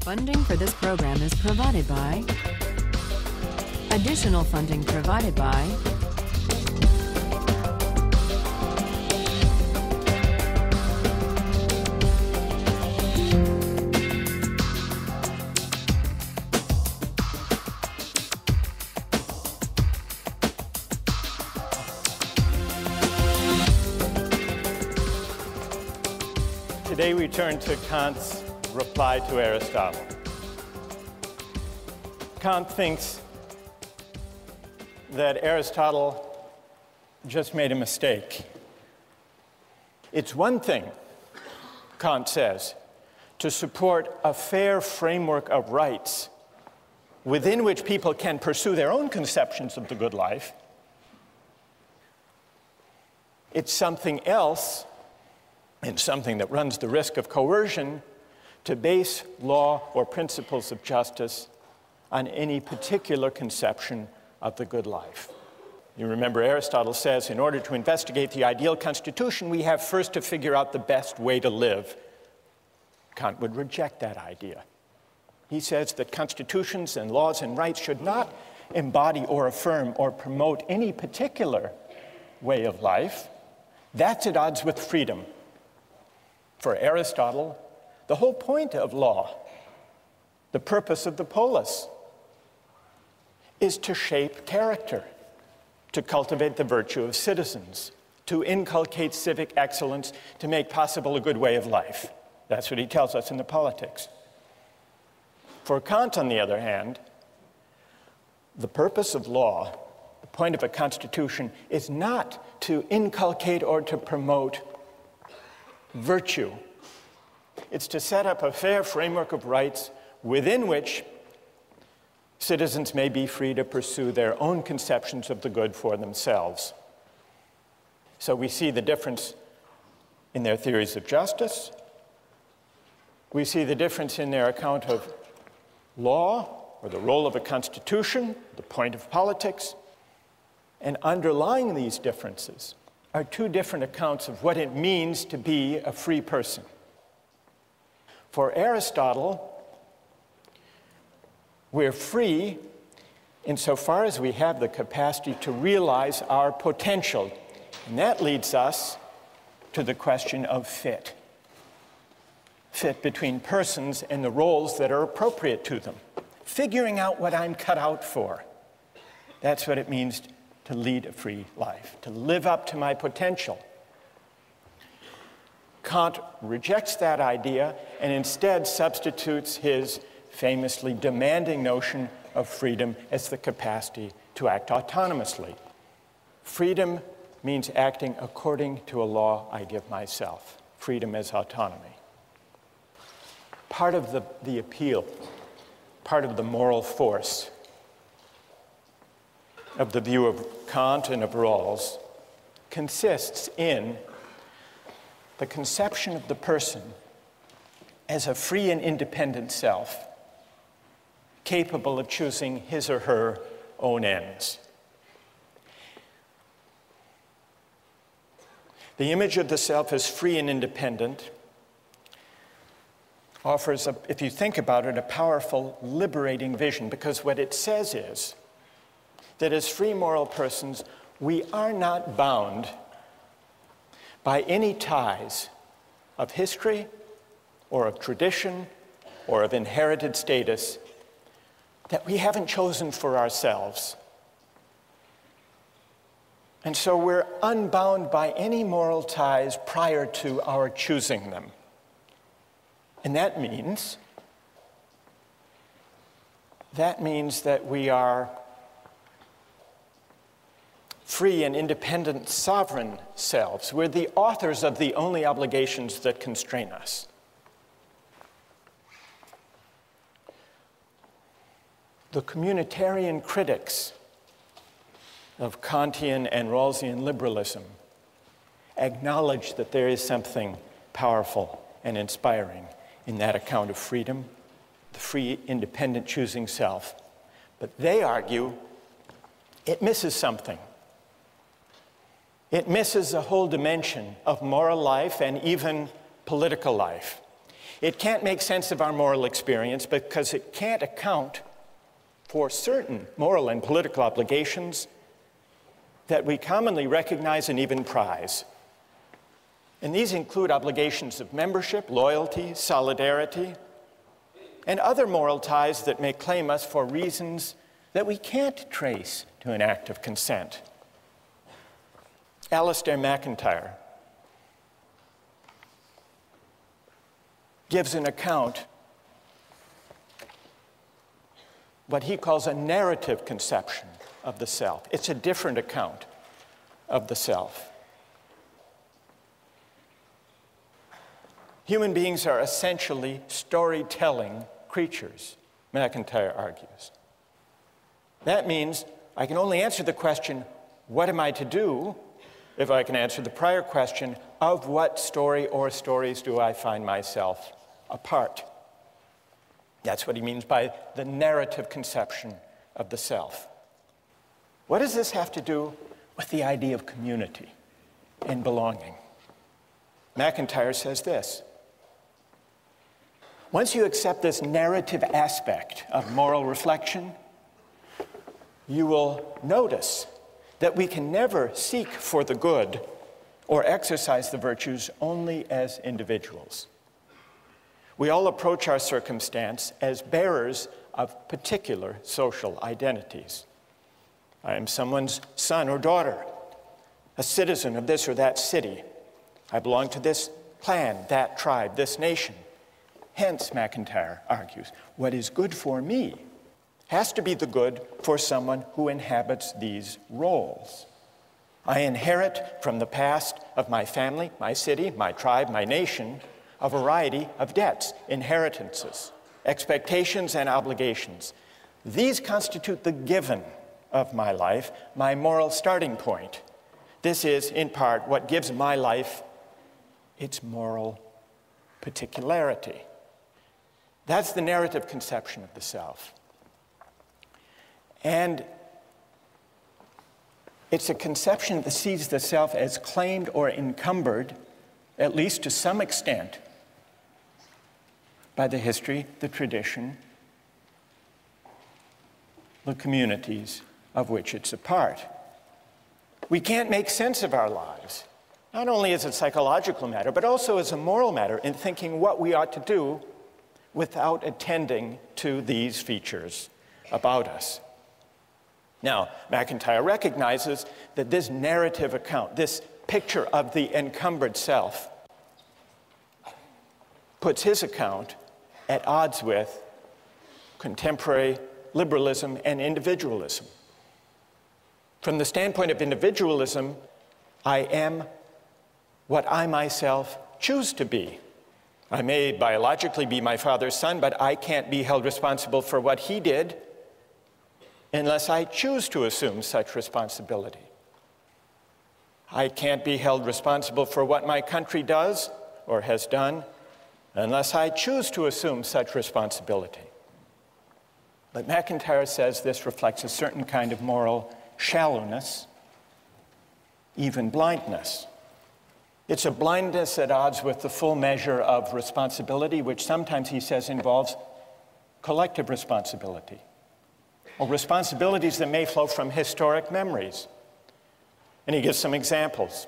Funding for this program is provided by. Additional funding provided by. Today we turn to Kant's reply to Aristotle. Kant thinks that Aristotle just made a mistake. It's one thing, Kant says, to support a fair framework of rights within which people can pursue their own conceptions of the good life. It's something else, and something that runs the risk of coercion, to base law or principles of justice on any particular conception of the good life. You remember Aristotle says, in order to investigate the ideal constitution, we have first to figure out the best way to live. Kant would reject that idea. He says that constitutions and laws and rights should not embody or affirm or promote any particular way of life. That's at odds with freedom. For Aristotle, the whole point of law, the purpose of the polis, is to shape character, to cultivate the virtue of citizens, to inculcate civic excellence, to make possible a good way of life. That's what he tells us in the Politics. For Kant, on the other hand, the purpose of law, the point of a constitution, is not to inculcate or to promote virtue. It's to set up a fair framework of rights within which citizens may be free to pursue their own conceptions of the good for themselves. So we see the difference in their theories of justice. We see the difference in their account of law, or the role of a constitution, the point of politics. And underlying these differences are two different accounts of what it means to be a free person. For Aristotle, we're free insofar as we have the capacity to realize our potential. And that leads us to the question of fit. Fit between persons and the roles that are appropriate to them. Figuring out what I'm cut out for. That's what it means to lead a free life, to live up to my potential. Kant rejects that idea and instead substitutes his famously demanding notion of freedom as the capacity to act autonomously. Freedom means acting according to a law I give myself. Freedom as autonomy. Part of the appeal, part of the moral force of the view of Kant and of Rawls consists in the conception of the person as a free and independent self, capable of choosing his or her own ends. The image of the self as free and independent offers, if you think about it, a powerful, liberating vision, because what it says is that as free moral persons, we are not bound by any ties of history or of tradition or of inherited status that we haven't chosen for ourselves. And so we're unbound by any moral ties prior to our choosing them. And that means that we are free and independent, sovereign selves. We're the authors of the only obligations that constrain us. The communitarian critics of Kantian and Rawlsian liberalism acknowledge that there is something powerful and inspiring in that account of freedom, the free, independent choosing self. But they argue it misses something. It misses a whole dimension of moral life and even political life. It can't make sense of our moral experience because it can't account for certain moral and political obligations that we commonly recognize and even prize. And these include obligations of membership, loyalty, solidarity, and other moral ties that may claim us for reasons that we can't trace to an act of consent. Alistair MacIntyre gives an account, what he calls a narrative conception of the self. It's a different account of the self. Human beings are essentially storytelling creatures, MacIntyre argues. That means I can only answer the question, what am I to do, if I can answer the prior question, of what story or stories do I find myself a part? That's what he means by the narrative conception of the self. What does this have to do with the idea of community and belonging? MacIntyre says this: once you accept this narrative aspect of moral reflection, you will notice that we can never seek for the good or exercise the virtues only as individuals. We all approach our circumstance as bearers of particular social identities. I am someone's son or daughter, a citizen of this or that city. I belong to this clan, that tribe, this nation. Hence, MacIntyre argues, what is good for me has to be the good for someone who inhabits these roles. I inherit from the past of my family, my city, my tribe, my nation, a variety of debts, inheritances, expectations, and obligations. These constitute the given of my life, my moral starting point. This is, in part, what gives my life its moral particularity. That's the narrative conception of the self. And it's a conception that sees the self as claimed or encumbered, at least to some extent, by the history, the tradition, the communities of which it's a part. We can't make sense of our lives, not only as a psychological matter, but also as a moral matter in thinking what we ought to do without attending to these features about us. Now, MacIntyre recognizes that this narrative account, this picture of the encumbered self, puts his account at odds with contemporary liberalism and individualism. From the standpoint of individualism, I am what I myself choose to be. I may biologically be my father's son, but I can't be held responsible for what he did unless I choose to assume such responsibility. I can't be held responsible for what my country does or has done unless I choose to assume such responsibility. But MacIntyre says this reflects a certain kind of moral shallowness, even blindness. It's a blindness at odds with the full measure of responsibility, which sometimes, he says, involves collective responsibility, or responsibilities that may flow from historic memories. And he gives some examples.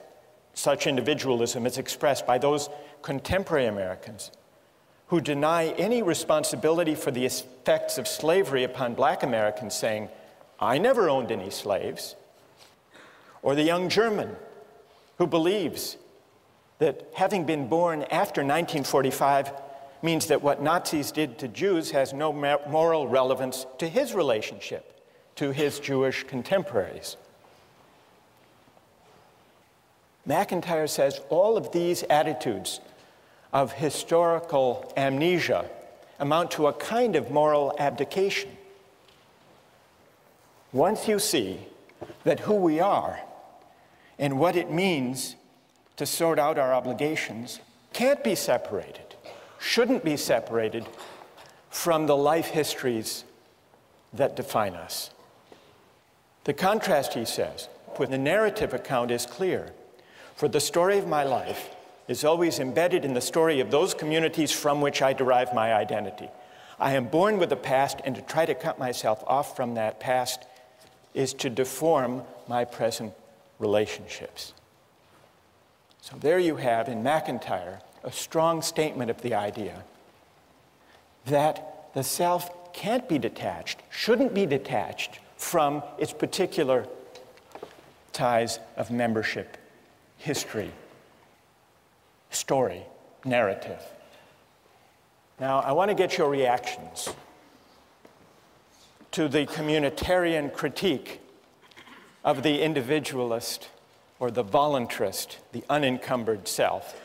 Such individualism is expressed by those contemporary Americans who deny any responsibility for the effects of slavery upon black Americans, saying, I never owned any slaves. Or the young German who believes that having been born after 1945 means that what Nazis did to Jews has no moral relevance to his relationship to his Jewish contemporaries. MacIntyre says all of these attitudes of historical amnesia amount to a kind of moral abdication. Once you see that who we are and what it means to sort out our obligations can't be separated, shouldn't be separated from the life histories that define us. The contrast, he says, with the narrative account is clear. For the story of my life is always embedded in the story of those communities from which I derive my identity. I am born with a past, and to try to cut myself off from that past is to deform my present relationships. So there you have, in McIntyre, a strong statement of the idea that the self can't be detached, shouldn't be detached from its particular ties of membership, history, story, narrative. Now, I want to get your reactions to the communitarian critique of the individualist or the voluntarist, the unencumbered self.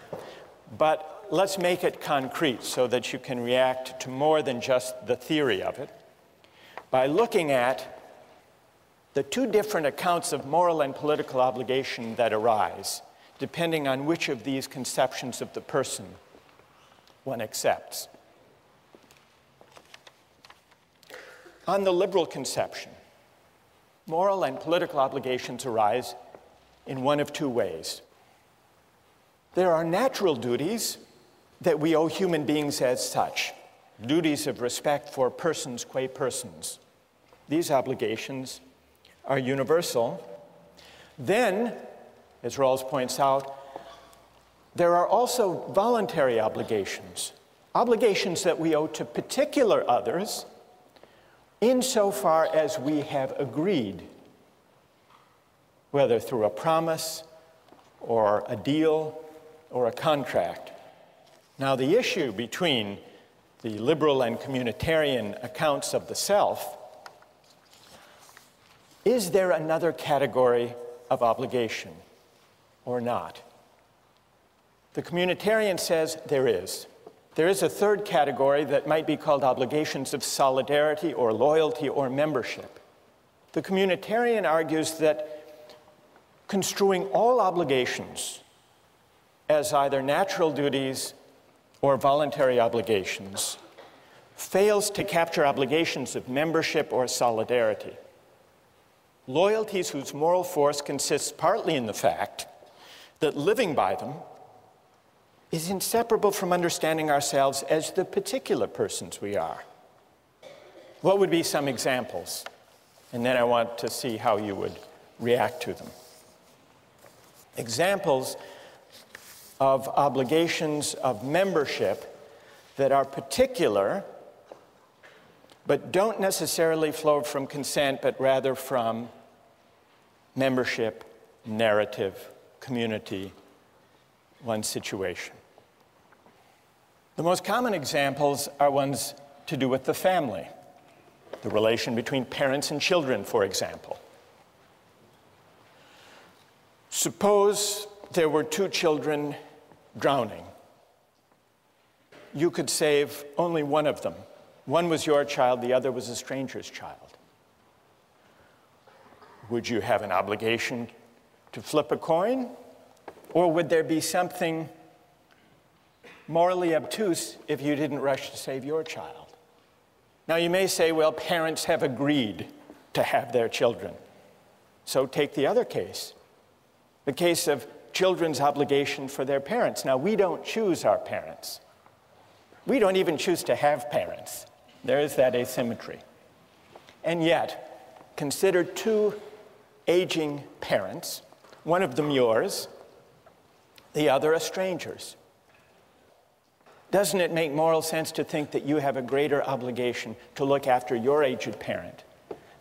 But let's make it concrete so that you can react to more than just the theory of it by looking at the two different accounts of moral and political obligation that arise, depending on which of these conceptions of the person one accepts. On the liberal conception, moral and political obligations arise in one of two ways. There are natural duties that we owe human beings as such, duties of respect for persons qua persons. These obligations are universal. Then, as Rawls points out, there are also voluntary obligations, obligations that we owe to particular others insofar as we have agreed, whether through a promise or a deal or a contract. Now, the issue between the liberal and communitarian accounts of the self, is there another category of obligation or not? The communitarian says there is. There is a third category that might be called obligations of solidarity or loyalty or membership. The communitarian argues that construing all obligations as either natural duties or voluntary obligations fails to capture obligations of membership or solidarity. Loyalties whose moral force consists partly in the fact that living by them is inseparable from understanding ourselves as the particular persons we are. What would be some examples? And then I want to see how you would react to them. Examples of obligations of membership that are particular but don't necessarily flow from consent, but rather from membership, narrative, community, one's situation. The most common examples are ones to do with the family, the relation between parents and children, for example. Suppose there were two children drowning. You could save only one of them. One was your child, the other was a stranger's child. Would you have an obligation to flip a coin? Or would there be something morally obtuse if you didn't rush to save your child? Now you may say, well, parents have agreed to have their children. So take the other case, the case of children's obligation for their parents. Now we don't choose our parents. We don't even choose to have parents. There is that asymmetry. And yet, consider two aging parents, one of them yours, the other a stranger's. Doesn't it make moral sense to think that you have a greater obligation to look after your aged parent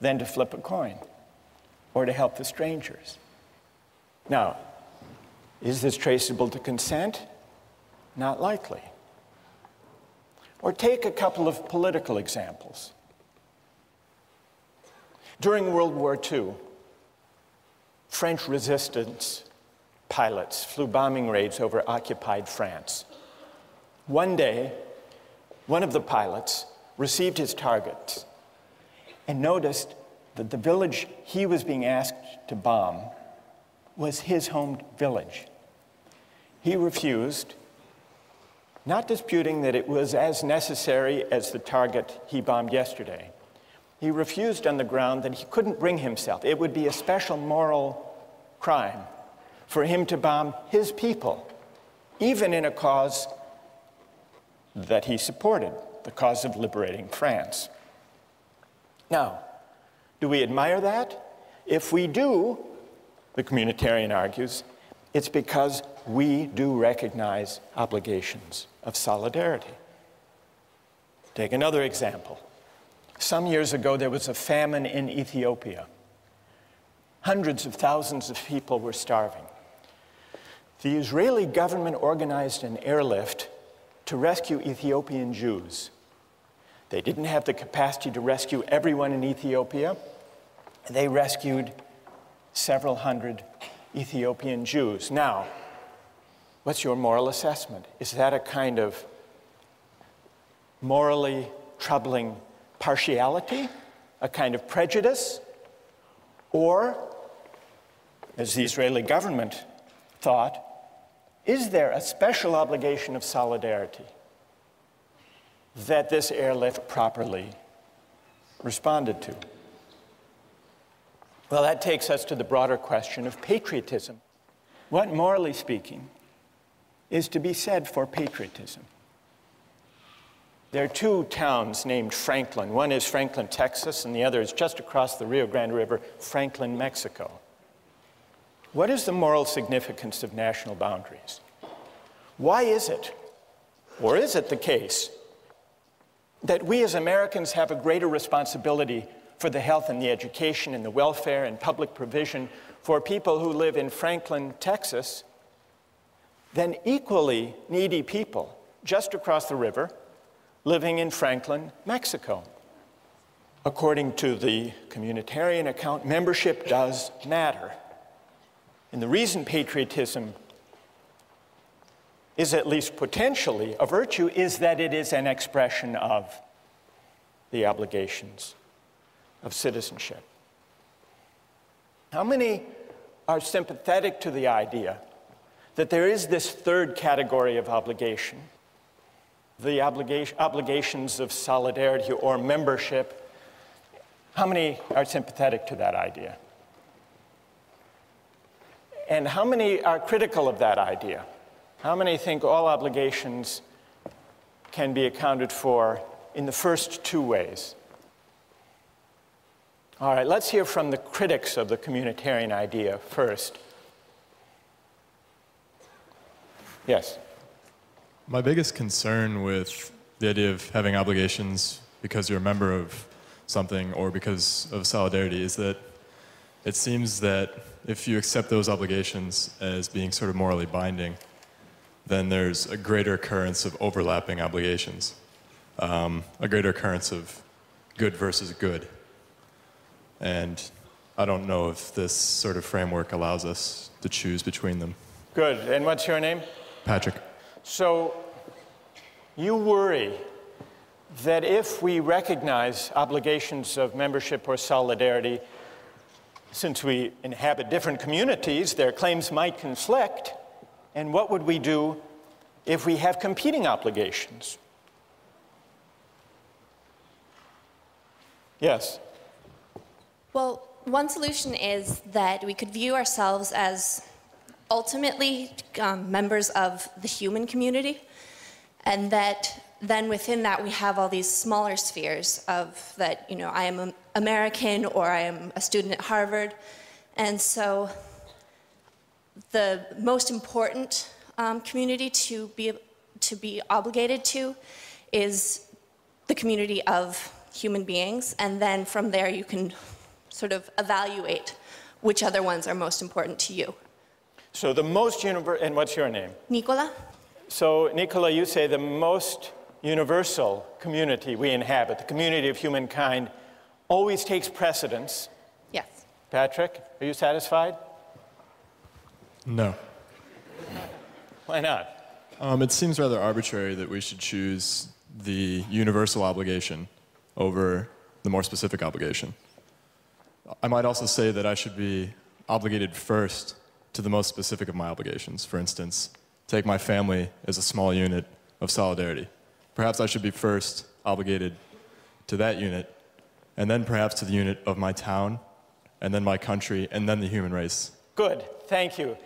than to flip a coin or to help the strangers? Now, is this traceable to consent? Not likely. Or take a couple of political examples. During World War II, French resistance pilots flew bombing raids over occupied France. One day, one of the pilots received his targets and noticed that the village he was being asked to bomb was his home village. He refused, not disputing that it was as necessary as the target he bombed yesterday. He refused on the ground that he couldn't bring himself. It would be a special moral crime for him to bomb his people even in a cause that he supported, the cause of liberating France. Now, do we admire that? If we do, the communitarian argues, it's because we do recognize obligations of solidarity. Take another example. Some years ago, there was a famine in Ethiopia. Hundreds of thousands of people were starving. The Israeli government organized an airlift to rescue Ethiopian Jews. They didn't have the capacity to rescue everyone in Ethiopia. They rescued several hundred Ethiopian Jews. Now, what's your moral assessment? Is that a kind of morally troubling partiality, a kind of prejudice? Or, as the Israeli government thought, is there a special obligation of solidarity that this airlift properly responded to? Well, that takes us to the broader question of patriotism. What, morally speaking, is to be said for patriotism? There are two towns named Franklin. One is Franklin, Texas, and the other is just across the Rio Grande River, Franklin, Mexico. What is the moral significance of national boundaries? Why is it, or is it the case, that we as Americans have a greater responsibility for the health and the education and the welfare and public provision for people who live in Franklin, Texas, than equally needy people just across the river living in Franklin, Mexico? According to the communitarian account, membership does matter. And the reason patriotism is at least potentially a virtue is that it is an expression of the obligations of citizenship. How many are sympathetic to the idea that there is this third category of obligation, the obligations of solidarity or membership? How many are sympathetic to that idea? And how many are critical of that idea? How many think all obligations can be accounted for in the first two ways? All right, let's hear from the critics of the communitarian idea first. Yes? My biggest concern with the idea of having obligations because you're a member of something or because of solidarity is that it seems that if you accept those obligations as being sort of morally binding, then there's a greater occurrence of overlapping obligations, a greater occurrence of good versus good. And I don't know if this sort of framework allows us to choose between them. Good. And what's your name? Patrick. So you worry that if we recognize obligations of membership or solidarity, since we inhabit different communities, their claims might conflict. And what would we do if we have competing obligations? Yes? Well, one solution is that we could view ourselves as ultimately members of the human community, and that then within that we have all these smaller spheres of that, you know, I am an American or I am a student at Harvard. And so the most important community to be obligated to is the community of human beings, and then from there you can sort of evaluate which other ones are most important to you. So the most and what's your name? Nicola? So Nicola, you say the most universal community we inhabit, the community of humankind, always takes precedence. Yes. Patrick, are you satisfied? No. Why not? It seems rather arbitrary that we should choose the universal obligation over the more specific obligation. I might also say that I should be obligated first to the most specific of my obligations. For instance, take my family as a small unit of solidarity. Perhaps I should be first obligated to that unit, and then perhaps to the unit of my town, and then my country, and then the human race. Good, thank you.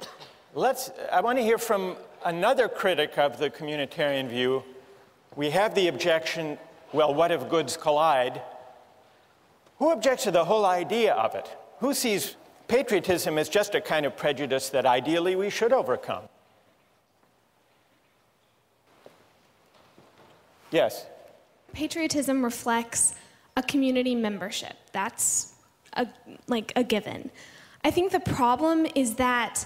I want to hear from another critic of the communitarian view, we have the objection, well, what if goods collide? Who objects to the whole idea of it? Who sees patriotism as just a kind of prejudice that ideally we should overcome? Yes? Patriotism reflects a community membership. That's a given. I think the problem is that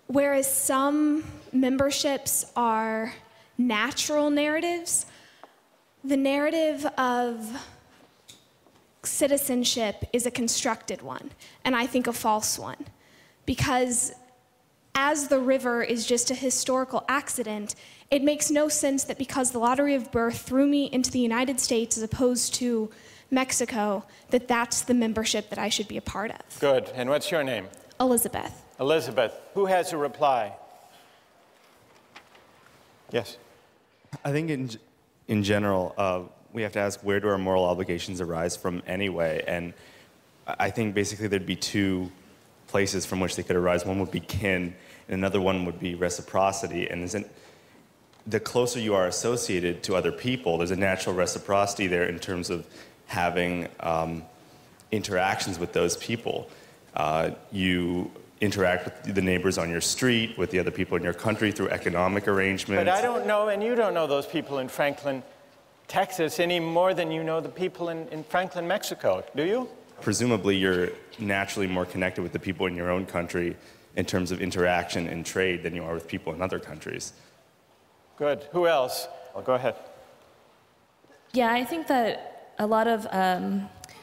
whereas some memberships are natural narratives, the narrative of citizenship is a constructed one, and I think a false one. Because as the river is just a historical accident, it makes no sense that because the lottery of birth threw me into the United States as opposed to Mexico, that that's the membership that I should be a part of. Good. And what's your name? Elizabeth. Elizabeth. Who has a reply? Yes. I think in general, we have to ask, where do our moral obligations arise from anyway? And I think basically there'd be two places from which they could arise. One would be kin, and another one would be reciprocity. And the closer you are associated to other people, there's a natural reciprocity there in terms of having interactions with those people. You interact with the neighbors on your street, with the other people in your country through economic arrangements. But I don't know, and you don't know those people in Franklin, Texas, any more than you know the people in Franklin, Mexico, do you? Presumably, you're naturally more connected with the people in your own country in terms of interaction and trade than you are with people in other countries. Good. Who else? Well, go ahead. Yeah, I think that a lot of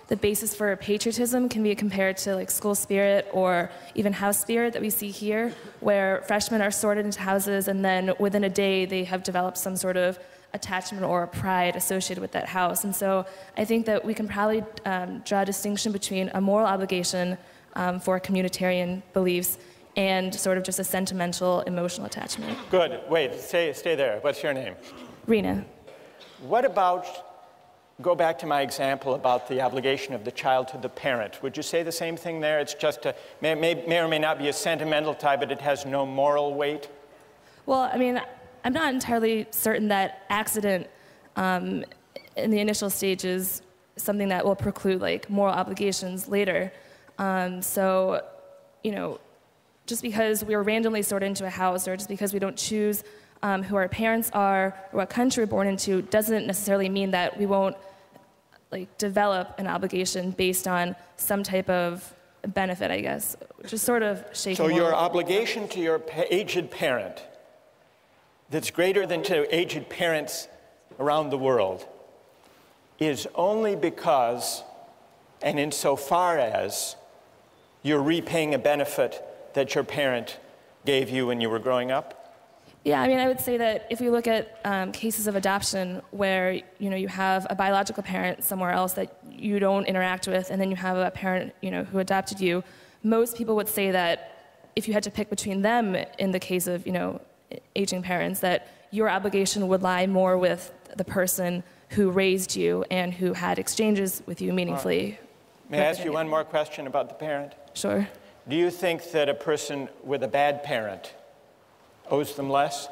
the basis for patriotism can be compared to like school spirit or even house spirit that we see here, where freshmen are sorted into houses and then within a day they have developed some sort of attachment or pride associated with that house. And so I think that we can probably draw a distinction between a moral obligation for communitarian beliefs and sort of just a sentimental, emotional attachment. Good. Wait, stay there. What's your name? Rena. What about, go back to my example about the obligation of the child to the parent. Would you say the same thing there? It's just may or may not be a sentimental tie, but it has no moral weight? Well, I mean, I'm not entirely certain that accident in the initial stage is something that will preclude like moral obligations later. So, you know, just because we were randomly sorted into a house or just because we don't choose who our parents are or what country we're born into doesn't necessarily mean that we won't like develop an obligation based on some type of benefit, I guess, which is sort of shaky. So your obligation to your aged parent that's greater than to aged parents around the world is only because and insofar as you're repaying a benefit that your parent gave you when you were growing up? Yeah, I mean, I would say that if we look at cases of adoption where, you know, you have a biological parent somewhere else that you don't interact with, and then you have a parent, you know, who adopted you, most people would say that if you had to pick between them in the case of, you know, aging parents, that your obligation would lie more with the person who raised you and who had exchanges with you meaningfully. Right. May I ask you one more question about the parent? Sure. Do you think that a person with a bad parent owes them less?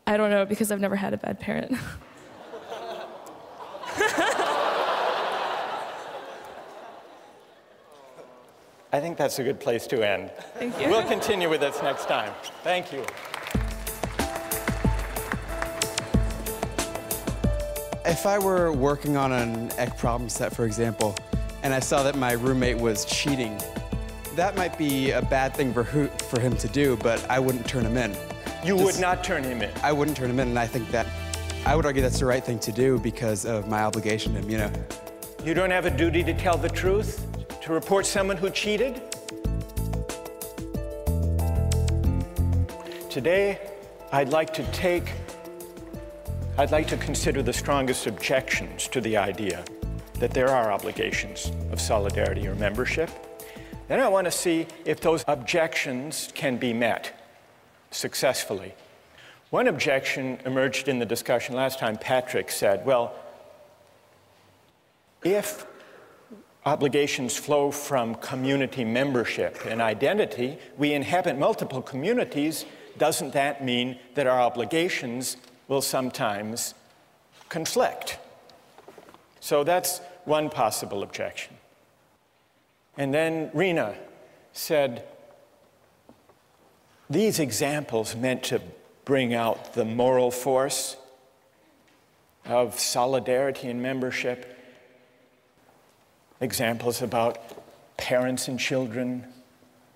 I don't know, because I've never had a bad parent. I think that's a good place to end. Thank you. We'll continue with this next time. Thank you. If I were working on an ec problem set, for example, and I saw that my roommate was cheating, that might be a bad thing for him to do, but I wouldn't turn him in. You would not turn him in? I wouldn't turn him in, and I think that, I would argue that's the right thing to do because of my obligation to him, you know. You don't have a duty to tell the truth? To report someone who cheated? Today, I'd like to consider the strongest objections to the idea that there are obligations of solidarity or membership. Then I want to see if those objections can be met successfully. One objection emerged in the discussion last time. Patrick said, well, if obligations flow from community membership and identity, we inhabit multiple communities, doesn't that mean that our obligations will sometimes conflict? So that's one possible objection. And then Rena said, these examples meant to bring out the moral force of solidarity and membership. Examples about parents and children,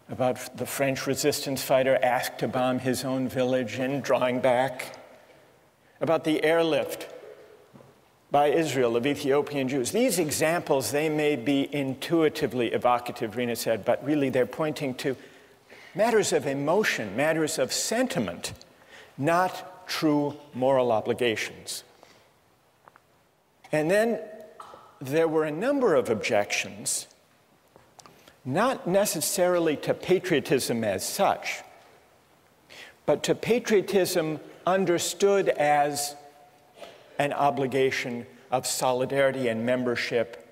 about the French resistance fighter asked to bomb his own village and drawing back, about the airlift by Israel of Ethiopian Jews. These examples, they may be intuitively evocative, Rena said, but really they're pointing to matters of emotion, matters of sentiment, not true moral obligations. And then there were a number of objections, not necessarily to patriotism as such, but to patriotism understood as an obligation of solidarity and membership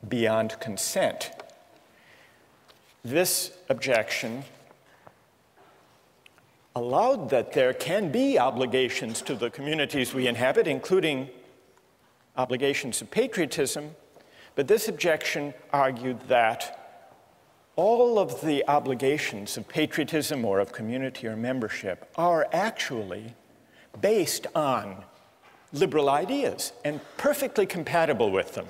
beyond consent. This objection allowed that there can be obligations to the communities we inhabit, including obligations of patriotism, but this objection argued that all of the obligations of patriotism or of community or membership are actually based on liberal ideas and perfectly compatible with them.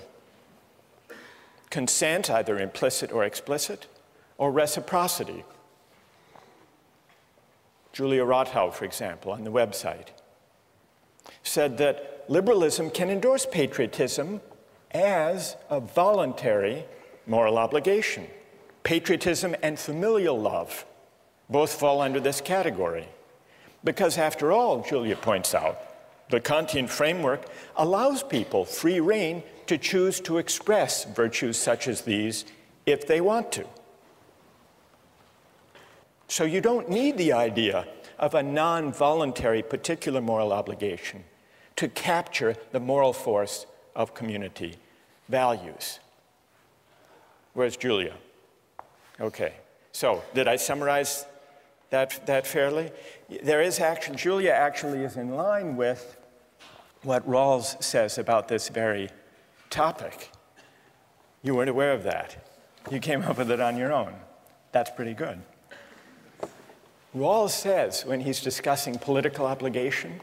Consent, either implicit or explicit, or reciprocity. Julia Rothau, for example, on the website, said that liberalism can endorse patriotism as a voluntary moral obligation. Patriotism and familial love both fall under this category. Because after all, Julia points out, the Kantian framework allows people free rein to choose to express virtues such as these if they want to. So you don't need the idea of a non-voluntary particular moral obligation to capture the moral force of community values. Where's Julia? Okay, so did I summarize that fairly? There is action. Julia actually is in line with what Rawls says about this very topic. You weren't aware of that. You came up with it on your own. That's pretty good. Rawls says, when he's discussing political obligation,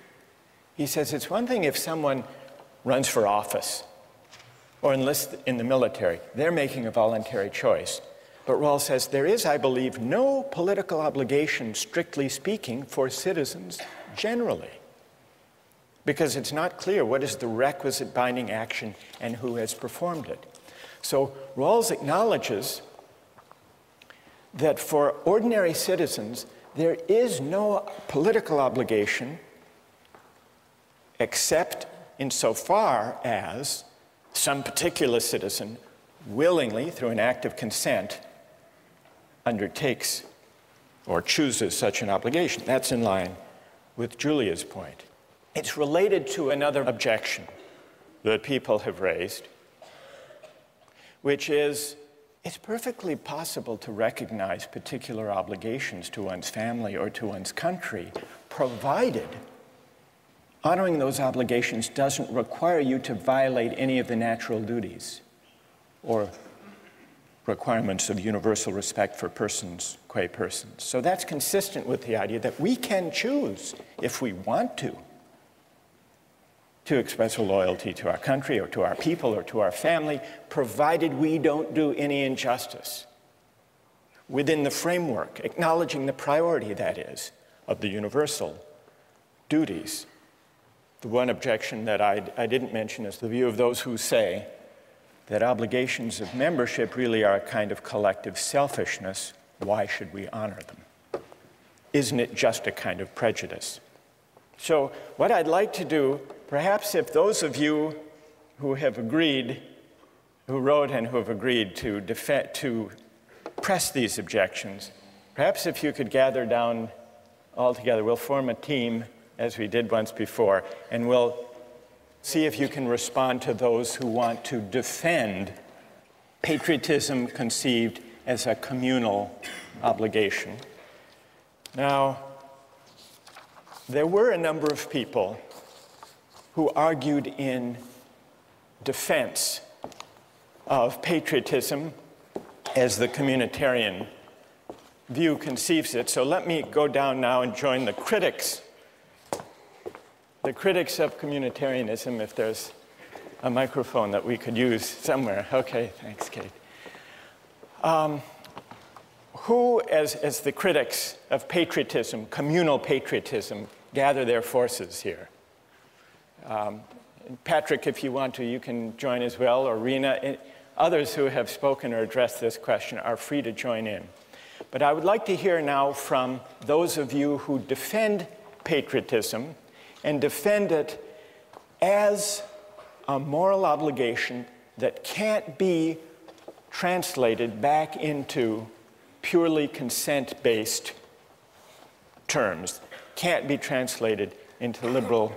he says it's one thing if someone runs for office or enlists in the military. They're making a voluntary choice. But Rawls says there is, I believe, no political obligation, strictly speaking, for citizens generally, because it's not clear what is the requisite binding action and who has performed it. So Rawls acknowledges that for ordinary citizens, there is no political obligation except insofar as some particular citizen willingly, through an act of consent, undertakes or chooses such an obligation. That's in line with Julia's point. It's related to another objection that people have raised, which is it's perfectly possible to recognize particular obligations to one's family or to one's country, provided honoring those obligations doesn't require you to violate any of the natural duties or requirements of universal respect for persons qua persons. So that's consistent with the idea that we can choose, if we want to express a loyalty to our country or to our people or to our family, provided we don't do any injustice within the framework, acknowledging the priority, that is, of the universal duties. The one objection that I didn't mention is the view of those who say that obligations of membership really are a kind of collective selfishness. Why should we honor them? Isn't it just a kind of prejudice? So what I'd like to do, perhaps if those of you who have agreed, who wrote and who have agreed to press these objections, perhaps if you could gather down all together, we'll form a team as we did once before, and we'll see if you can respond to those who want to defend patriotism conceived as a communal obligation. Now, there were a number of people who argued in defense of patriotism as the communitarian view conceives it. So let me go down now and join the critics of communitarianism, if there's a microphone that we could use somewhere. Okay, thanks, Kate. Who, as the critics of patriotism, communal patriotism, gather their forces here? Patrick, if you want to, you can join as well, or Rena. Others who have spoken or addressed this question are free to join in. But I would like to hear now from those of you who defend patriotism and defend it as a moral obligation that can't be translated back into purely consent-based terms, can't be translated into liberal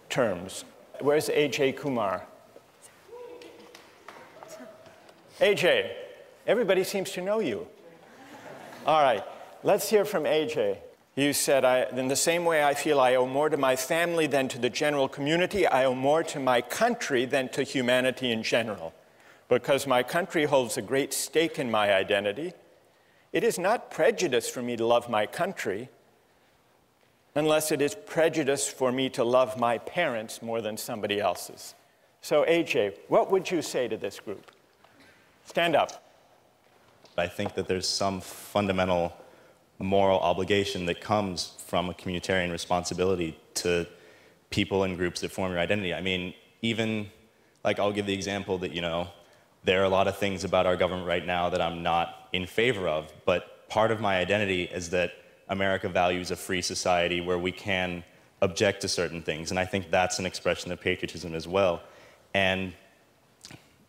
terms. Where's AJ Kumar? AJ, everybody seems to know you. All right, let's hear from AJ. You said, in the same way I feel I owe more to my family than to the general community, I owe more to my country than to humanity in general. Because my country holds a great stake in my identity, it is not prejudice for me to love my country, unless it is prejudice for me to love my parents more than somebody else's. So AJ, what would you say to this group? Stand up. I think that there's some fundamental moral obligation that comes from a communitarian responsibility to people and groups that form your identity. I mean, even, like, I'll give the example that, you know, there are a lot of things about our government right now that I'm not in favor of, but part of my identity is that America values a free society where we can object to certain things, and I think that's an expression of patriotism as well. And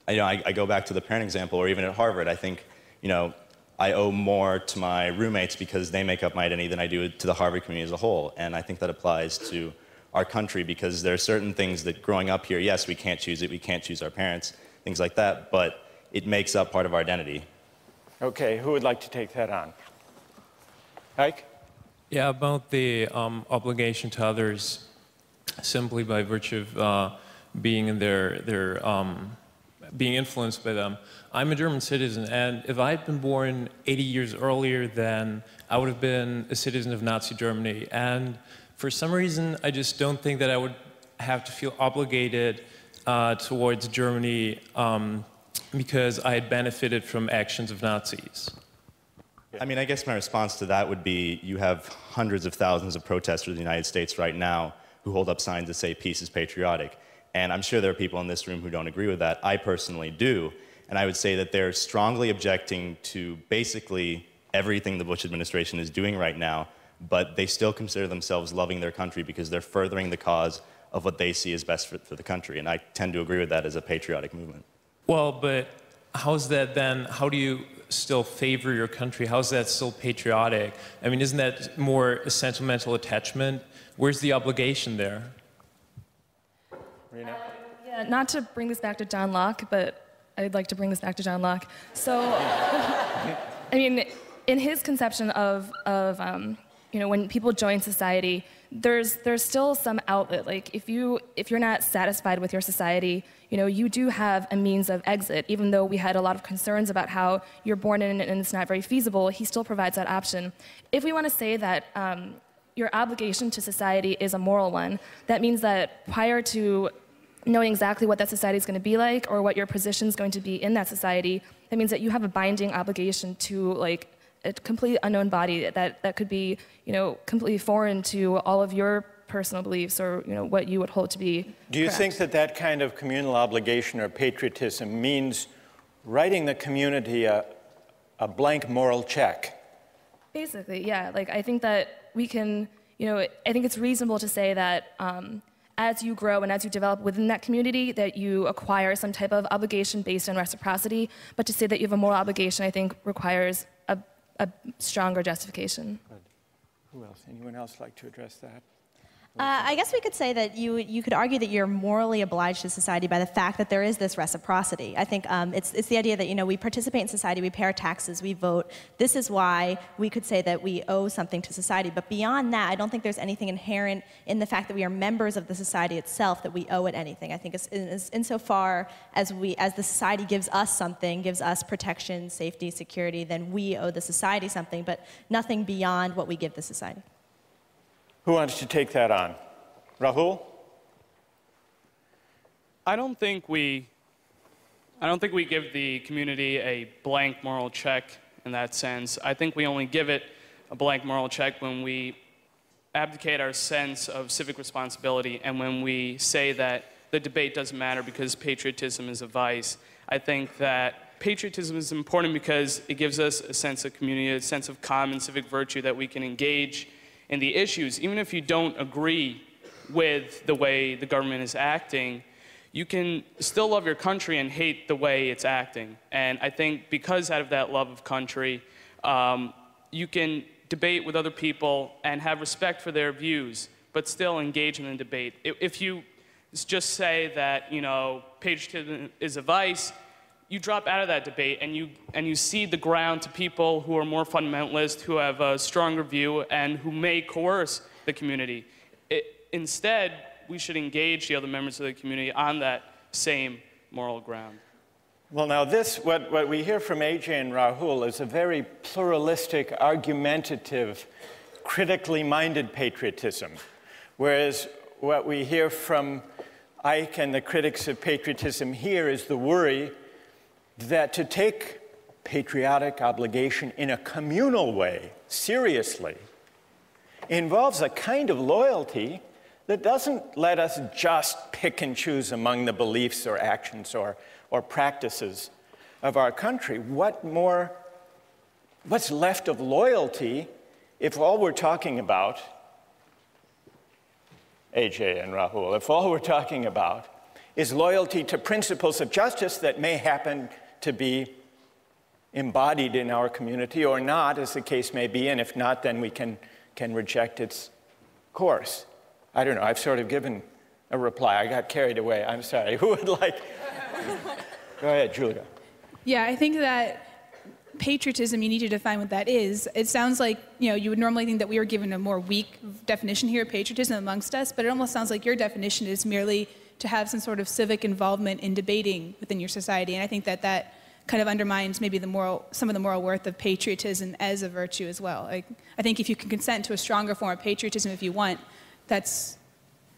you know, I go back to the parent example, or even at Harvard, I think, you know, I owe more to my roommates because they make up my identity than I do to the Harvard community as a whole, and I think that applies to our country because there are certain things that growing up here, yes, we can't choose it, we can't choose our parents, things like that, but it makes up part of our identity. Okay, who would like to take that on? Ike? Yeah, about the obligation to others simply by virtue of being in being influenced by them. I'm a German citizen, and if I had been born 80 years earlier, then I would have been a citizen of Nazi Germany. And for some reason, I just don't think that I would have to feel obligated towards Germany because I had benefited from actions of Nazis. I mean, I guess my response to that would be you have hundreds of thousands of protesters in the United States right now who hold up signs that say peace is patriotic. And I'm sure there are people in this room who don't agree with that. I personally do. And I would say that they're strongly objecting to basically everything the Bush administration is doing right now, but they still consider themselves loving their country because they're furthering the cause of what they see as best for the country. And I tend to agree with that as a patriotic movement. Well, but how's that then? How do you still favor your country? How's that still patriotic? I mean, isn't that more a sentimental attachment? Where's the obligation there? Yeah, not to bring this back to John Locke, but I'd like to bring this back to John Locke. So, I mean, in his conception of you know, when people join society, there's still some outlet. Like if you're not satisfied with your society, you know, you do have a means of exit. Even though we had a lot of concerns about how you're born in and it's not very feasible, he still provides that option. If we want to say that your obligation to society is a moral one, that means that prior to knowing exactly what that society is going to be like or what your position is going to be in that society, that means that you have a binding obligation to, like, a completely unknown body that could be, you know, completely foreign to all of your personal beliefs or, you know, what you would hold to be Do you correct. think that that kind of communal obligation or patriotism means writing the community a blank moral check? Basically, yeah. Like, I think that we can, you know, I think it's reasonable to say that as you grow and as you develop within that community, that you acquire some type of obligation based on reciprocity. But to say that you have a moral obligation, I think, requires a stronger justification. Good. Who else? Anyone else like to address that? I guess we could say that you could argue that you're morally obliged to society by the fact that there is this reciprocity. I think it's the idea that we participate in society, we pay our taxes, we vote. This is why we could say that we owe something to society. But beyond that, I don't think there's anything inherent in the fact that we are members of the society itself that we owe it anything. I think it's insofar as the society gives us something, gives us protection, safety, security, then we owe the society something, but nothing beyond what we give the society. Who wants to take that on? Rahul? I don't think we give the community a blank moral check in that sense. I think we only give it a blank moral check when we abdicate our sense of civic responsibility and when we say that the debate doesn't matter because patriotism is a vice. I think that patriotism is important because it gives us a sense of community, a sense of common civic virtue that we can engage in the issues. Even if you don't agree with the way the government is acting, you can still love your country and hate the way it's acting. And I think because out of that love of country, you can debate with other people and have respect for their views, but still engage in the debate. If you just say that, patriotism is a vice, you drop out of that debate and you cede the ground to people who are more fundamentalist, who have a stronger view, and who may coerce the community. Instead, we should engage the other members of the community on that same moral ground. Well, now what we hear from AJ and Rahul is a very pluralistic, argumentative, critically minded patriotism, whereas what we hear from Ike and the critics of patriotism here is the worry that to take patriotic obligation in a communal way, seriously, involves a kind of loyalty that doesn't let us just pick and choose among the beliefs or actions or practices of our country. What's left of loyalty if all we're talking about, AJ and Rahul, if all we're talking about is loyalty to principles of justice that may happen to be embodied in our community or not, as the case may be, and if not, then we can reject its course. I don't know, I've sort of given a reply. I got carried away, I'm sorry. Who would like? Go ahead, Julia. Yeah, I think that patriotism, you need to define what that is. It sounds like, you would normally think that we were given a more weak definition here of patriotism amongst us, but it almost sounds like your definition is merely to have some sort of civic involvement in debating within your society. And I think that kind of undermines maybe some of the moral worth of patriotism as a virtue as well. I think if you can consent to a stronger form of patriotism if you want, that's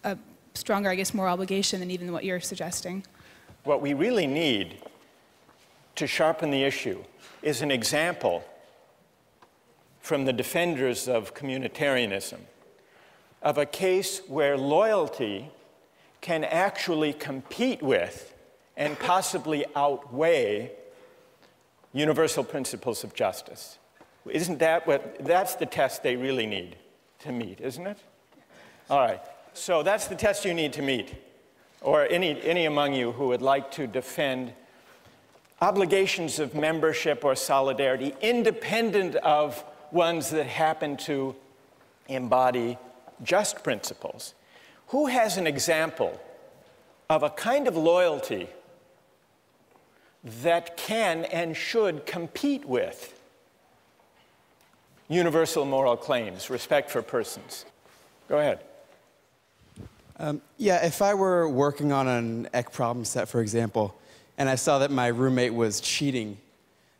a stronger, I guess, moral obligation than even what you're suggesting. What we really need to sharpen the issue is an example from the defenders of communitarianism of a case where loyalty can actually compete with and possibly outweigh universal principles of justice. Isn't that's the test they really need to meet, isn't it? All right, so that's the test you need to meet, or any among you who would like to defend obligations of membership or solidarity independent of ones that happen to embody just principles. Who has an example of a kind of loyalty that can and should compete with universal moral claims, respect for persons? Go ahead. Yeah, if I were working on an EC problem set, for example, and I saw that my roommate was cheating,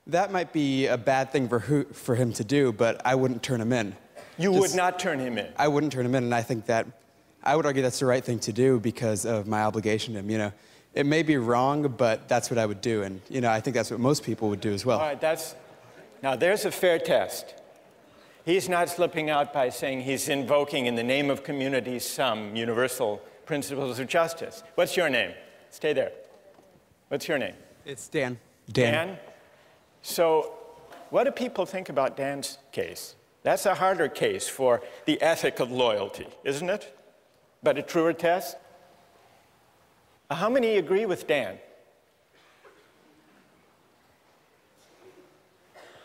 that might be a bad thing for him to do, but I wouldn't turn him in. You would not turn him in? I wouldn't turn him in, and I would argue that's the right thing to do because of my obligation to him. It may be wrong, but that's what I would do, and I think that's what most people would do as well. All right, now there's a fair test. He's not slipping out by saying he's invoking in the name of community some universal principles of justice. What's your name? Stay there. What's your name? It's Dan. Dan? So what do people think about Dan's case? That's a harder case for the ethic of loyalty, isn't it? But a truer test? How many agree with Dan?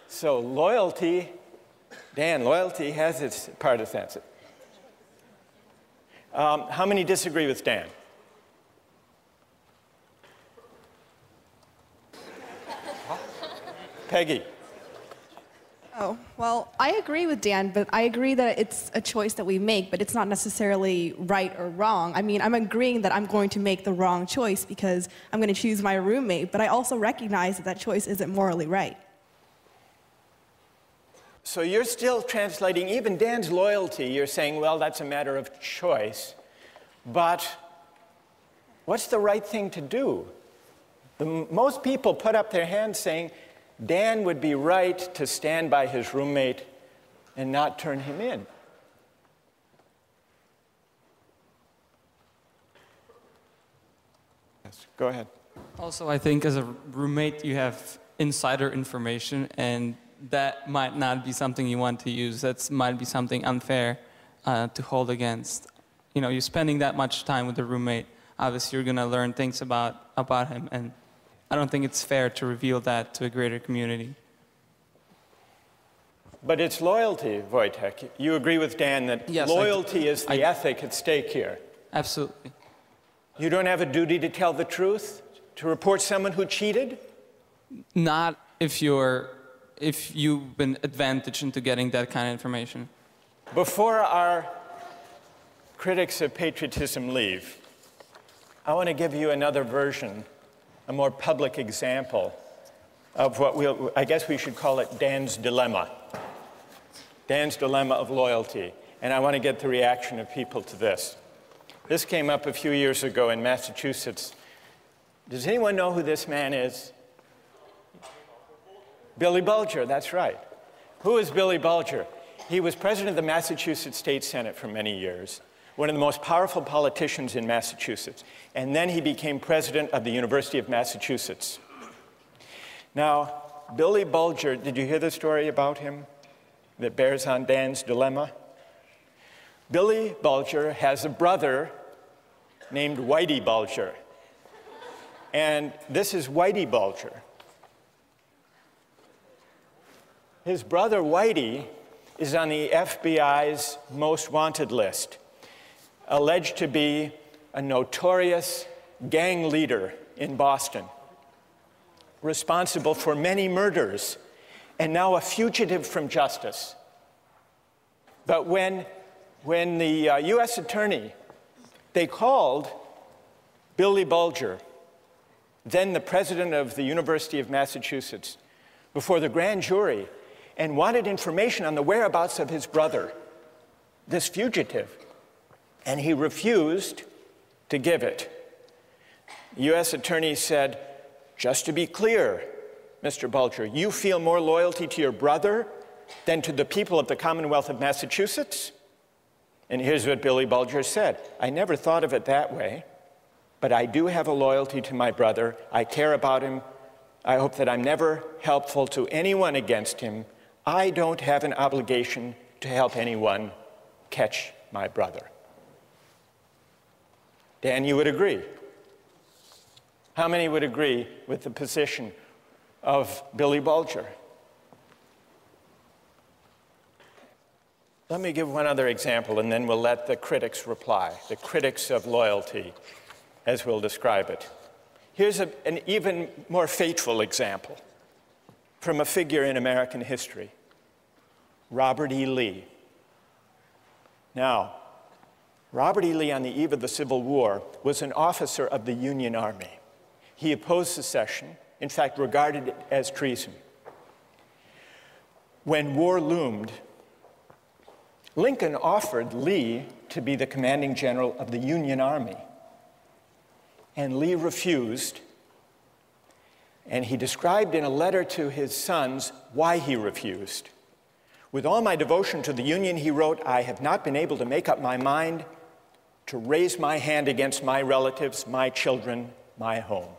So loyalty, Dan, loyalty has its partisans. How many disagree with Dan? Peggy. Oh, well, I agree with Dan, but I agree that it's a choice that we make, but it's not necessarily right or wrong. I mean, I'm agreeing that I'm going to make the wrong choice because I'm going to choose my roommate, but I also recognize that that choice isn't morally right. So you're still translating even Dan's loyalty. You're saying, well, that's a matter of choice. But what's the right thing to do? Most people put up their hands saying, Dan would be right to stand by his roommate and not turn him in. Yes, go ahead. Also, I think as a roommate, you have insider information, and that might not be something you want to use. That might be something unfair to hold against. You know, you're spending that much time with a roommate. Obviously, you're going to learn things about him, and I don't think it's fair to reveal that to a greater community. But it's loyalty, Wojtek. You agree with Dan that yes, loyalty is the ethic at stake here? Absolutely. You don't have a duty to tell the truth, to report someone who cheated? Not if you've been advantaged into getting that kind of information. Before our critics of patriotism leave, I want to give you another version, a more public example of what I guess we should call it Dan's dilemma. Dan's dilemma of loyalty. And I want to get the reaction of people to this. This came up a few years ago in Massachusetts. Does anyone know who this man is? Billy Bulger, that's right. Who is Billy Bulger? He was president of the Massachusetts State Senate for many years, one of the most powerful politicians in Massachusetts. And then he became president of the University of Massachusetts. Now, Billy Bulger, did you hear the story about him that bears on Dan's dilemma? Billy Bulger has a brother named Whitey Bulger. And this is Whitey Bulger. His brother Whitey is on the FBI's most wanted list, alleged to be a notorious gang leader in Boston, responsible for many murders, and now a fugitive from justice. But when the U.S. attorney, they called Billy Bulger, then the president of the University of Massachusetts, before the grand jury, and wanted information on the whereabouts of his brother, this fugitive. And he refused to give it. The U.S. attorney said, just to be clear, Mr. Bulger, you feel more loyalty to your brother than to the people of the Commonwealth of Massachusetts? And here's what Billy Bulger said. I never thought of it that way, but I do have a loyalty to my brother. I care about him. I hope that I'm never helpful to anyone against him. I don't have an obligation to help anyone catch my brother. Dan, you would agree? How many would agree with the position of Billy Bulger? Let me give one other example, and then we'll let the critics reply, the critics of loyalty, as we'll describe it. Here's an even more fateful example from a figure in American history, Robert E. Lee. Now, Robert E. Lee, on the eve of the Civil War, was an officer of the Union Army. He opposed secession, in fact, regarded it as treason. When war loomed, Lincoln offered Lee to be the commanding general of the Union Army. And Lee refused. And he described in a letter to his sons why he refused. With all my devotion to the Union, he wrote, I have not been able to make up my mind to raise my hand against my relatives, my children, my home,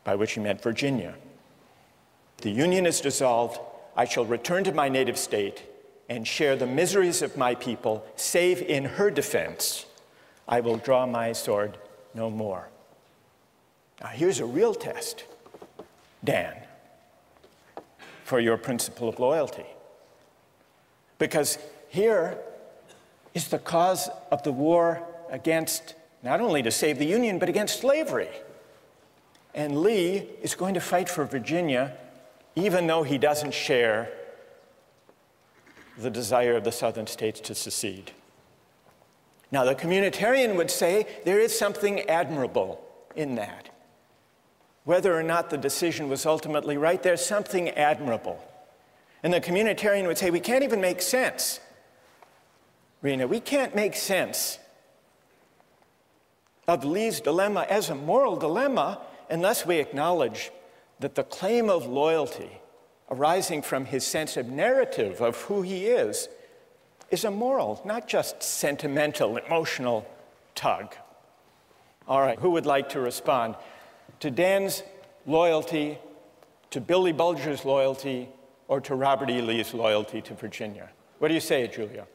by which he meant Virginia. The Union is dissolved. I shall return to my native state and share the miseries of my people, save in her defense. I will draw my sword no more. Now, here's a real test, Dan, for your principle of loyalty. Because here, is the cause of the war against, not only to save the Union, but against slavery. And Lee is going to fight for Virginia, even though he doesn't share the desire of the Southern states to secede. Now, the communitarian would say there is something admirable in that. Whether or not the decision was ultimately right, there's something admirable. And the communitarian would say, we can't even make sense. Rena, we can't make sense of Lee's dilemma as a moral dilemma unless we acknowledge that the claim of loyalty arising from his sense of narrative of who he is a moral, not just sentimental, emotional tug. All right, who would like to respond to Dan's loyalty, to Billy Bulger's loyalty, or to Robert E. Lee's loyalty to Virginia? What do you say, Julia?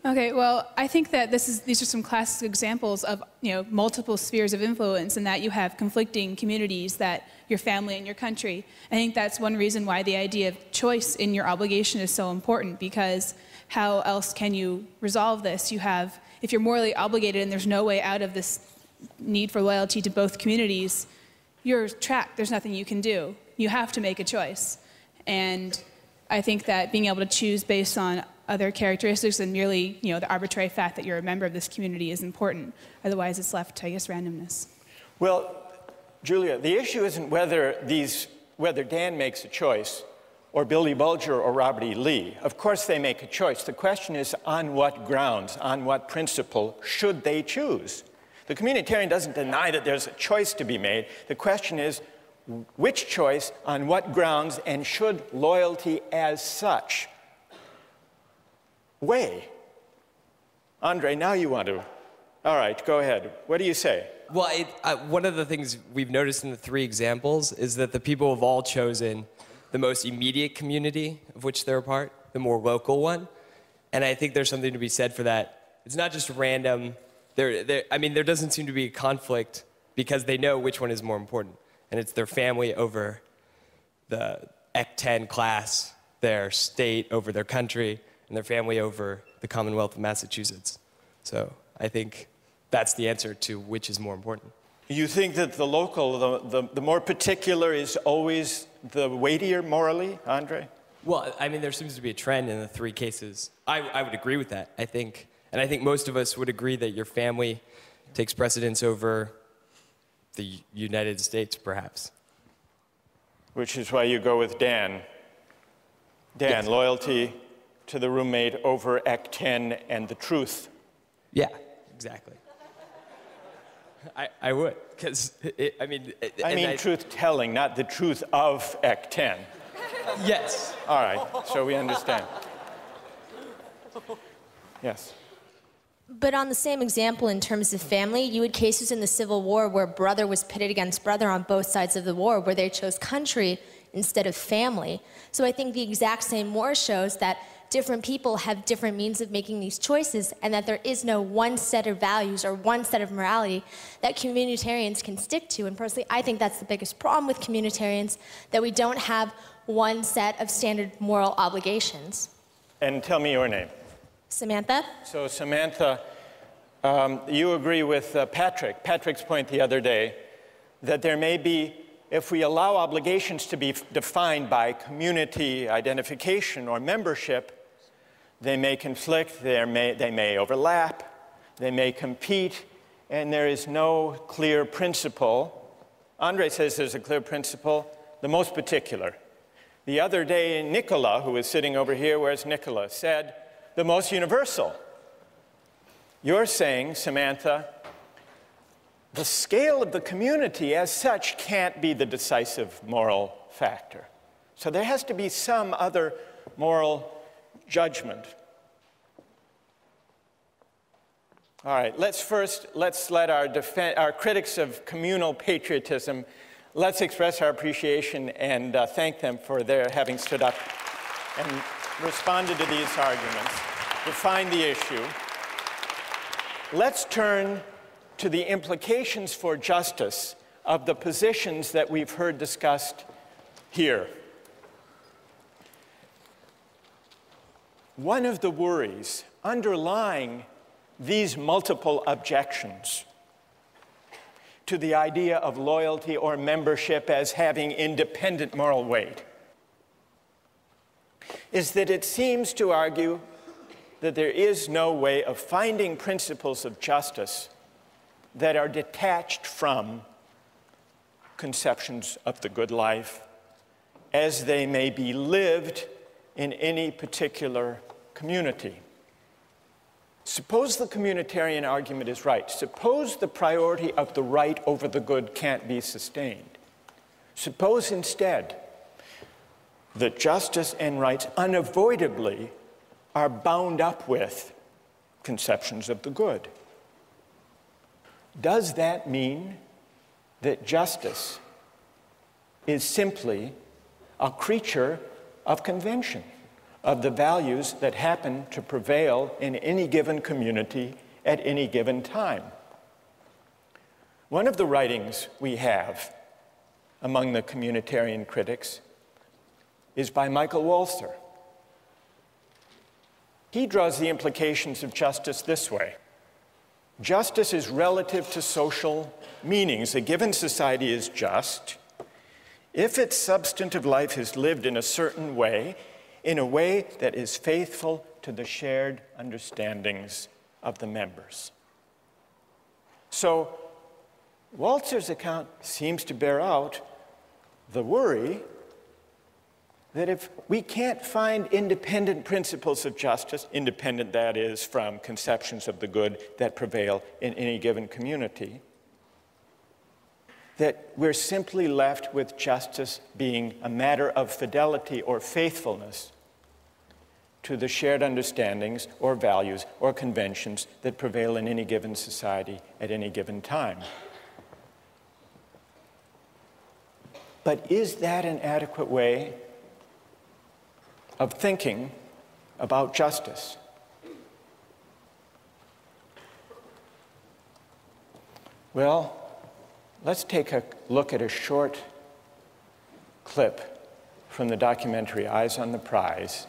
Okay, well, I think that these are some classic examples of multiple spheres of influence, and that you have conflicting communities, that your family and your country. I think that's one reason why the idea of choice in your obligation is so important, because how else can you resolve this? If you're morally obligated and there's no way out of this need for loyalty to both communities, you're trapped. There's nothing you can do. You have to make a choice. And I think that being able to choose based on other characteristics than merely, the arbitrary fact that you're a member of this community is important. Otherwise, it's left to, randomness. Well, Julia, the issue isn't whether Dan makes a choice, or Billy Bulger or Robert E. Lee. Of course they make a choice. The question is, on what grounds, on what principle should they choose? The communitarian doesn't deny that there's a choice to be made. The question is, which choice, on what grounds, and should loyalty as such weigh? Andre, now you want to. All right, go ahead. What do you say? Well, one of the things we've noticed in the three examples is that the people have all chosen the most immediate community of which they're a part, the more local one. And I think there's something to be said for that. It's not just random. There doesn't seem to be a conflict because they know which one is more important. And it's their family over the Ec 10 class, their state over their country, and their family over the Commonwealth of Massachusetts. So I think that's the answer to which is more important. You think that the local, the more particular is always the weightier morally, Andre? Well, there seems to be a trend in the three cases. I would agree with that, I think. And I think most of us would agree that your family takes precedence over the United States, perhaps. Which is why you go with Dan. Dan, yes. Loyalty to the roommate over Ec 10 and the truth. Yeah, exactly. I would, because, truth-telling, not the truth of Ec 10. Yes. All right, so we understand. Yes. But on the same example, in terms of family, you had cases in the Civil War where brother was pitted against brother on both sides of the war, where they chose country instead of family. So I think the exact same war shows that different people have different means of making these choices, and that there is no one set of values or one set of morality that communitarians can stick to. And personally, I think that's the biggest problem with communitarians, that we don't have one set of standard moral obligations. And tell me your name. Samantha. So Samantha, you agree with Patrick's point the other day, that there may be, if we allow obligations to be defined by community identification or membership, they may conflict, they may overlap, they may compete, and there is no clear principle. Andre says there's a clear principle, the most particular. The other day, Nicola, who is sitting over here, where's Nicola, said the most universal. You're saying, Samantha, the scale of the community as such can't be the decisive moral factor. So there has to be some other moral judgment. All right, let's let our critics of communal patriotism, let's express our appreciation and thank them for their having stood up and responded to these arguments, defined the issue. Let's turn to the implications for justice of the positions that we've heard discussed here. One of the worries underlying these multiple objections to the idea of loyalty or membership as having independent moral weight is that it seems to argue that there is no way of finding principles of justice that are detached from conceptions of the good life as they may be lived in any particular community. Suppose the communitarian argument is right. Suppose the priority of the right over the good can't be sustained. Suppose instead that justice and rights unavoidably are bound up with conceptions of the good. Does that mean that justice is simply a creature of convention, of the values that happen to prevail in any given community at any given time? One of the writings we have among the communitarian critics is by Michael Walzer. He draws the implications of justice this way. Justice is relative to social meanings. A given society is just if its substantive life is lived in a certain way, in a way that is faithful to the shared understandings of the members. So Walzer's account seems to bear out the worry that if we can't find independent principles of justice, independent, that is, from conceptions of the good that prevail in any given community, that we're simply left with justice being a matter of fidelity or faithfulness to the shared understandings or values or conventions that prevail in any given society at any given time. But is that an adequate way of thinking about justice? Well, let's take a look at a short clip from the documentary Eyes on the Prize.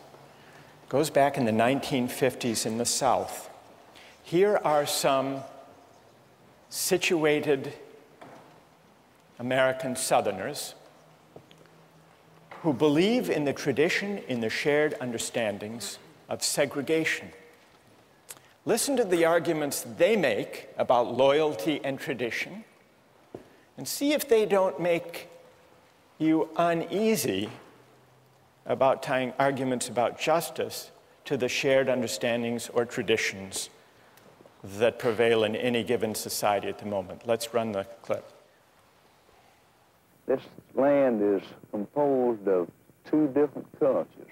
It goes back in the 1950s in the South. Here are some situated American Southerners who believe in the tradition, in the shared understandings of segregation. Listen to the arguments they make about loyalty and tradition, and see if they don't make you uneasy about tying arguments about justice to the shared understandings or traditions that prevail in any given society at the moment. Let's run the clip. This land is composed of two different cultures,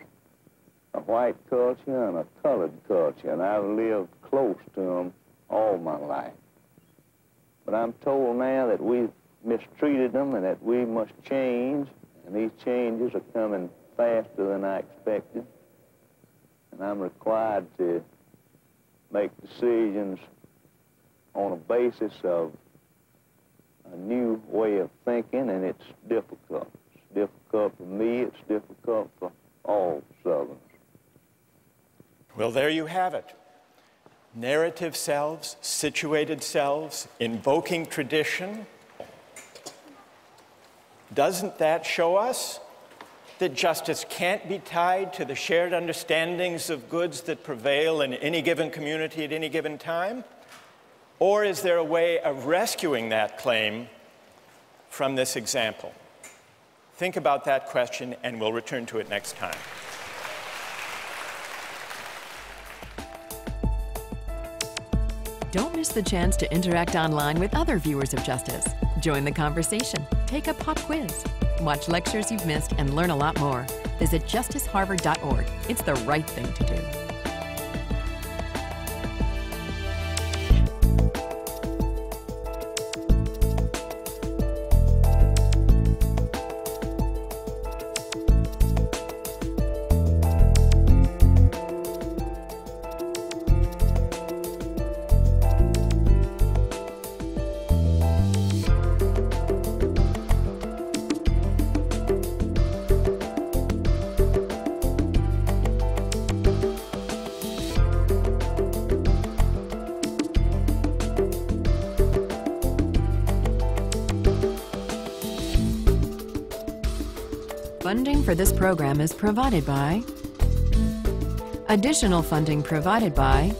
a white culture and a colored culture, and I've lived close to them all my life. But I'm told now that we've mistreated them and that we must change, and these changes are coming faster than I expected, and I'm required to make decisions on a basis of a new way of thinking, and it's difficult. It's difficult for me, it's difficult for all Southerners. Well, there you have it. Narrative selves, situated selves, invoking tradition. Doesn't that show us that justice can't be tied to the shared understandings of goods that prevail in any given community at any given time? Or is there a way of rescuing that claim from this example? Think about that question, and we'll return to it next time. Don't miss the chance to interact online with other viewers of Justice. Join the conversation, take a pop quiz, watch lectures you've missed, and learn a lot more. Visit justiceharvard.org. It's the right thing to do. Funding for this program is provided by... Additional funding provided by